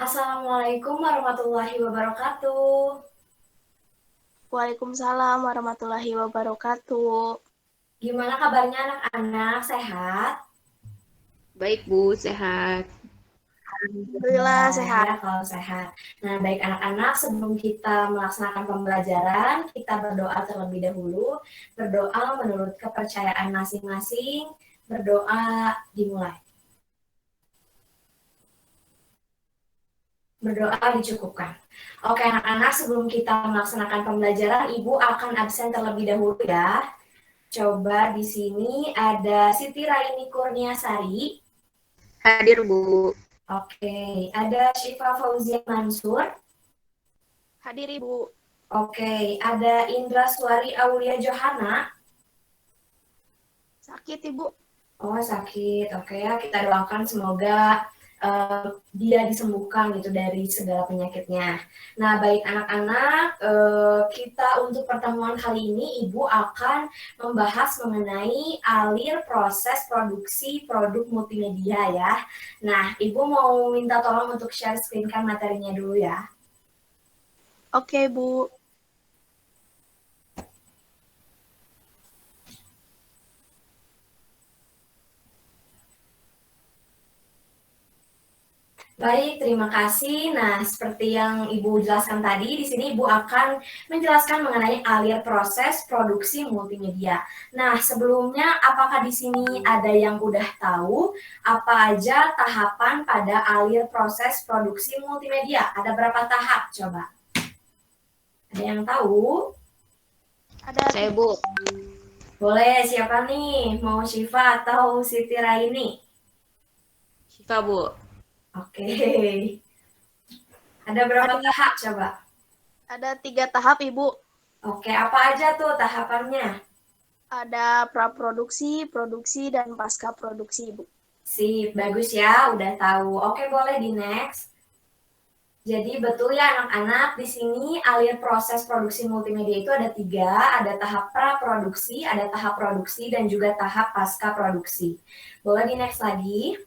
Assalamualaikum warahmatullahi wabarakatuh. Waalaikumsalam warahmatullahi wabarakatuh. Gimana kabarnya anak-anak? Sehat? Baik, Bu, sehat. Alhamdulillah Alhamdulillah sehat. ya kalau sehat. Nah, baik anak-anak, sebelum kita melaksanakan pembelajaran, kita berdoa terlebih dahulu. Berdoa menurut kepercayaan masing-masing. Berdoa dimulai. Berdoa dicukupkan. Oke anak-anak, sebelum kita melaksanakan pembelajaran, Ibu akan absen terlebih dahulu ya. Coba di sini ada Siti Raini Kurniasari. Hadir, Bu. Oke, ada Syifa Fauzia Mansur. Hadir Ibu. Oke, ada Indra Suari Aulia Johana. Sakit Ibu. Oh, sakit. Oke ya, kita doakan semoga dia disembuhkan gitu dari segala penyakitnya. Nah, baik anak-anak, kita untuk pertemuan kali ini Ibu akan membahas mengenai alir proses produksi produk multimedia ya. Nah, Ibu mau minta tolong untuk share screen kan materinya dulu ya. Oke Bu. Baik, terima kasih. Nah, seperti yang Ibu jelaskan tadi, di sini Ibu akan menjelaskan mengenai alir proses produksi multimedia. Nah, sebelumnya apakah di sini ada yang udah tahu apa aja tahapan pada alir proses produksi multimedia? Ada berapa tahap? Coba. Ada yang tahu? Ada Saya, Bu. Boleh, siapa nih? Mau Syifa atau Siti Raini? Syifa, Bu. Oke. Ada berapa tahap coba? Ada 3 tahap Ibu. Oke, apa aja tuh tahapannya? Ada praproduksi, produksi, dan pasca produksi Ibu. Sip, bagus ya, udah tahu. Oke, boleh di next. Jadi betul ya anak-anak, di sini alir proses produksi multimedia itu ada 3, ada tahap praproduksi, ada tahap produksi, dan juga tahap pasca produksi. Boleh di next lagi.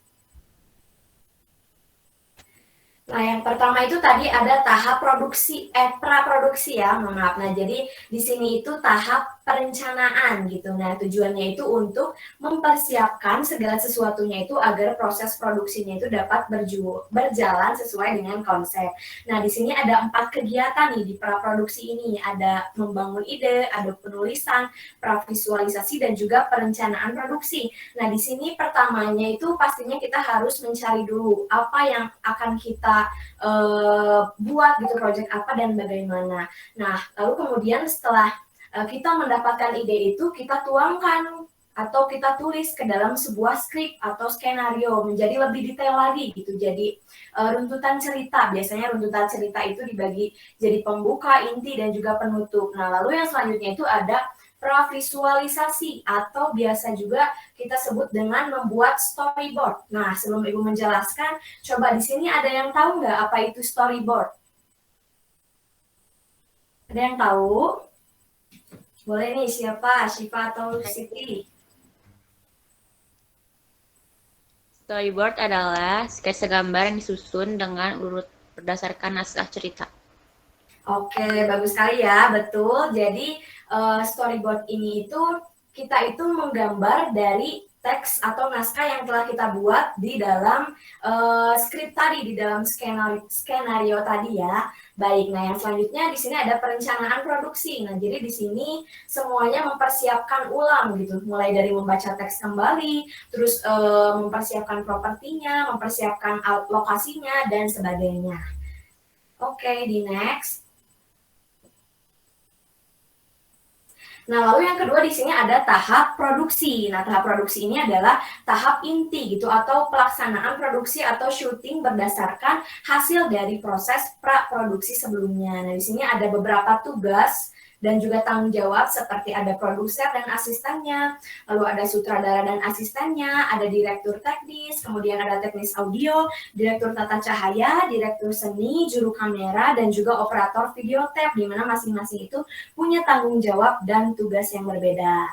Nah, yang pertama itu tadi ada tahap praproduksi ya, mohon maaf. Nah, jadi di sini itu tahap perencanaan gitu. Nah, tujuannya itu untuk mempersiapkan segala sesuatunya itu agar proses produksinya itu dapat berjalan sesuai dengan konsep. Nah, di sini ada 4 kegiatan nih di praproduksi ini. Ada membangun ide, ada penulisan, pravisualisasi, dan juga perencanaan produksi. Nah, di sini pertamanya itu pastinya kita harus mencari dulu apa yang akan kita buat gitu, project apa dan bagaimana. Nah, lalu kemudian setelah kita mendapatkan ide itu, kita tuangkan atau kita tulis ke dalam sebuah skrip atau skenario menjadi lebih detail lagi gitu. Jadi runtutan cerita, biasanya runtutan cerita itu dibagi jadi pembuka, inti, dan juga penutup. Nah, lalu yang selanjutnya itu ada pravisualisasi atau biasa juga kita sebut dengan membuat storyboard. Nah, sebelum Ibu menjelaskan, coba di sini ada yang tahu nggak apa itu storyboard? Ada yang tahu? Boleh nih, siapa? Syifa atau Siti? Storyboard adalah sketsa gambar yang disusun dengan urut berdasarkan naskah cerita. Oke, bagus sekali ya, betul. Jadi storyboard ini itu kita itu menggambar dari teks atau naskah yang telah kita buat di dalam skrip tadi, di dalam skenario tadi ya. Baik, nah yang selanjutnya di sini ada perencanaan produksi. Nah, jadi di sini semuanya mempersiapkan ulang gitu, mulai dari membaca teks kembali, terus mempersiapkan propertinya, mempersiapkan lokasinya dan sebagainya. Oke, di next. Nah, lalu yang kedua di sini ada tahap produksi. Nah, tahap produksi ini adalah tahap inti gitu atau pelaksanaan produksi atau syuting berdasarkan hasil dari proses praproduksi sebelumnya. Nah, di sini ada beberapa tugas dan juga tanggung jawab seperti ada produser dan asistennya, lalu ada sutradara dan asistennya, ada direktur teknis, kemudian ada teknis audio, direktur tata cahaya, direktur seni, juru kamera, dan juga operator video tape, di mana masing-masing itu punya tanggung jawab dan tugas yang berbeda.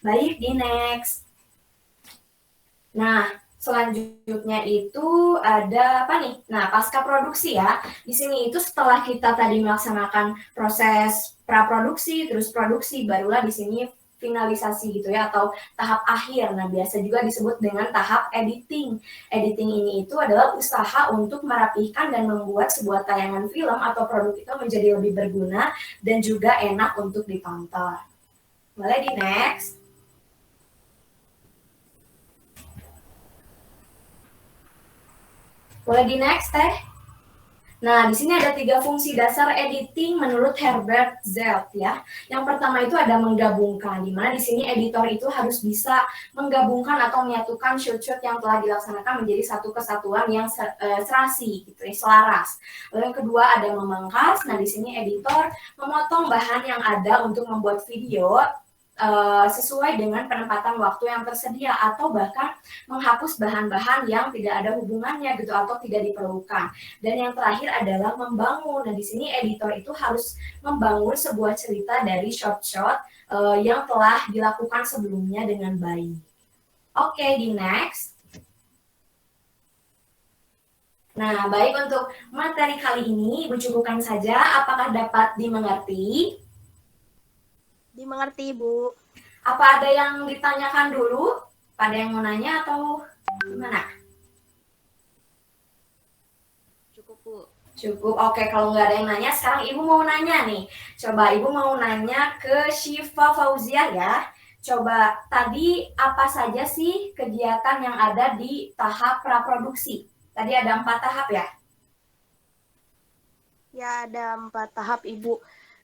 Baik, di next. Nah, Selanjutnya itu ada apa nih? Nah, pasca produksi ya. Di sini itu setelah kita tadi melaksanakan proses praproduksi, terus produksi, barulah di sini finalisasi gitu ya, atau tahap akhir. Nah, biasa juga disebut dengan tahap editing. Editing ini itu adalah usaha untuk merapihkan dan membuat sebuah tayangan film atau produk itu menjadi lebih berguna dan juga enak untuk ditonton. Boleh di next? Boleh di next, Teh? Nah, di sini ada 3 fungsi dasar editing menurut Herbert Zelt ya. Yang pertama itu ada menggabungkan, di mana di sini editor itu harus bisa menggabungkan atau menyatukan shoot-shoot yang telah dilaksanakan menjadi satu kesatuan yang serasi, gitu ya, selaras. Lalu yang kedua ada memangkas. Nah, di sini editor memotong bahan yang ada untuk membuat video sesuai dengan penempatan waktu yang tersedia atau bahkan menghapus bahan-bahan yang tidak ada hubungannya gitu atau tidak diperlukan. Dan yang terakhir adalah membangun. Nah, di sini editor itu harus membangun sebuah cerita dari shot-shot yang telah dilakukan sebelumnya dengan baik. Oke, di next. Nah, baik, untuk materi kali ini Ibu cukupkan saja. Apakah dapat dimengerti? Dimengerti, Bu. Apa ada yang ditanyakan dulu? Pada yang mau nanya atau gimana? Cukup, Bu. Cukup. Oke, kalau nggak ada yang nanya, sekarang Ibu mau nanya nih. Coba Ibu mau nanya ke Syifa Fauzia ya. Coba tadi apa saja sih kegiatan yang ada di tahap praproduksi? Tadi ada 4 tahap ya? Ya, ada 4 tahap, Ibu.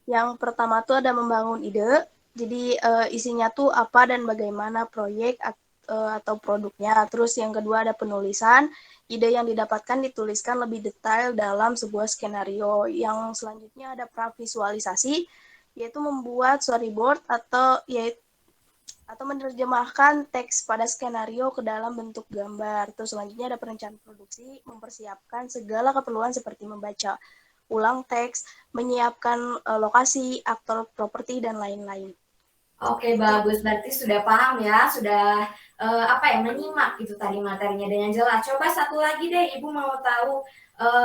Yang pertama tuh ada membangun ide. Jadi isinya tuh apa dan bagaimana proyek atau produknya. Terus yang kedua ada penulisan. Ide yang didapatkan dituliskan lebih detail dalam sebuah skenario. Yang selanjutnya ada pravisualisasi, yaitu membuat storyboard atau menerjemahkan teks pada skenario ke dalam bentuk gambar. Terus selanjutnya ada perencanaan produksi, mempersiapkan segala keperluan seperti membaca ulang teks, menyiapkan lokasi, aktor, properti, dan lain-lain. Oke, bagus. Berarti sudah paham ya, sudah menyimak gitu tadi materinya dengan jelas. Coba satu lagi deh, Ibu mau tahu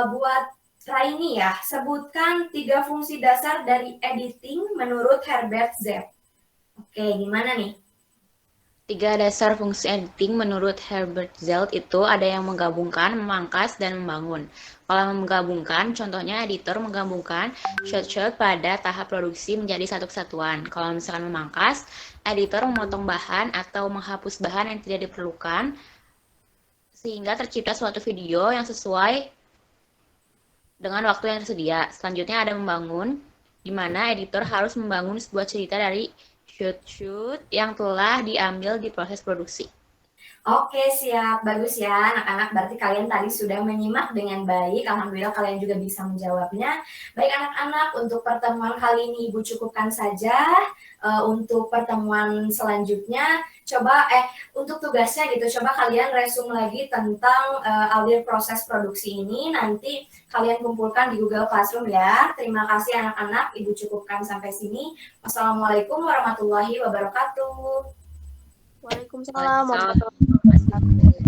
buat Raini ya, sebutkan 3 fungsi dasar dari editing menurut Herbert Zelt. Oke, gimana nih? 3 dasar fungsi editing menurut Herbert Zelt itu ada yang menggabungkan, memangkas, dan membangun. Kalau menggabungkan, contohnya editor menggabungkan shot-shot pada tahap produksi menjadi satu kesatuan. Kalau misalkan memangkas, editor memotong bahan atau menghapus bahan yang tidak diperlukan sehingga tercipta suatu video yang sesuai dengan waktu yang tersedia. Selanjutnya ada membangun, di mana editor harus membangun sebuah cerita dari shoot-shoot yang telah diambil di proses produksi. Oke, siap. Bagus ya, anak-anak. Berarti kalian tadi sudah menyimak dengan baik. Alhamdulillah kalian juga bisa menjawabnya. Baik anak-anak, untuk pertemuan kali ini Ibu cukupkan saja. Untuk pertemuan selanjutnya, untuk tugasnya gitu, coba kalian resume lagi tentang alur proses produksi ini. Nanti kalian kumpulkan di Google Classroom ya. Terima kasih anak-anak. Ibu cukupkan sampai sini. Wassalamualaikum warahmatullahi wabarakatuh. Waalaikumsalam warahmatullahi Waalaikumsalam. wabarakatuh.